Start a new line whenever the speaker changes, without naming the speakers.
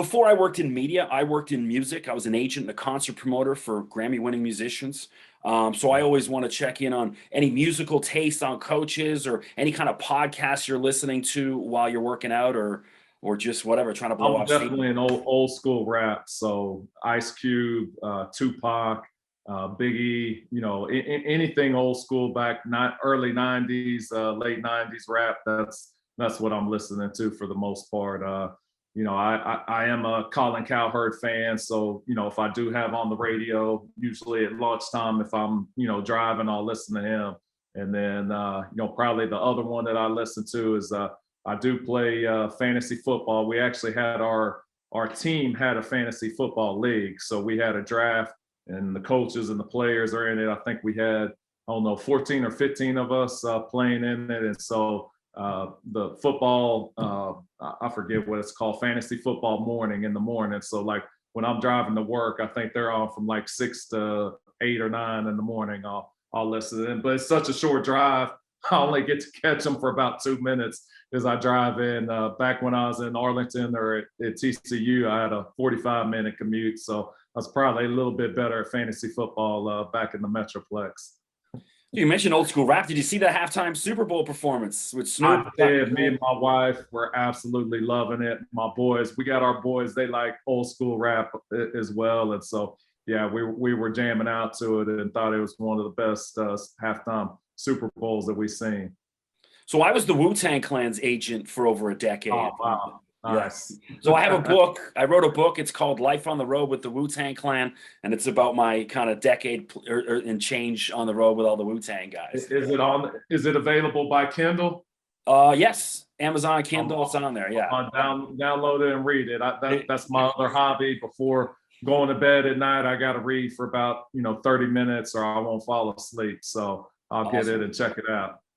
Before I worked in media, I worked in music. I was an agent and a concert promoter for Grammy-winning musicians. So I always want to check in on any musical taste on coaches or any kind of podcast you're listening to while you're working out, or just whatever, trying to blow
I'm
off steam.
definitely an old school rap. So Ice Cube, Tupac, Biggie, anything old school back, not early '90s, late '90s rap. That's what I'm listening to for the most part. I am a Colin Cowherd fan, so if I do have on the radio, usually at lunchtime, if I'm driving, I'll listen to him. And then probably the other one that I listen to is I do play fantasy football. We actually had our team had a fantasy football league, so we had a draft, and the coaches and the players are in it. I think we had, I don't know, 14 or 15 of us playing in it, and so the football, I forget what it's called, fantasy football morning in the morning. So like when I'm driving to work, I think they're on from like 6 to 8 or 9 in the morning. I'll listen to them, but it's such a short drive. I only get to catch them for about 2 minutes as I drive in. Back when I was in Arlington or at TCU, I had a 45-minute commute. So I was probably a little bit better at fantasy football back in the Metroplex.
You mentioned old school rap. Did you see the halftime Super Bowl performance with Snoop?
I did. Me and my wife were absolutely loving it. My boys, we got our boys, they like old school rap as well. And so, yeah, we were jamming out to it and thought it was one of the best halftime Super Bowls that we've seen.
So I was the Wu-Tang Clan's agent for over a decade.
Oh, wow. Nice.
Yeah. So I have a book. I wrote a book. It's called Life on the Road with the Wu-Tang Clan, and it's about my kind of decade and change on the road with all the Wu-Tang guys.
Is it available by Kindle?
Yes, Amazon Kindle. It's on there. Yeah.
Download it and read it. That's my other hobby. Before going to bed at night, I got to read for about 30 minutes, or I won't fall asleep. So I'll get it and check it out.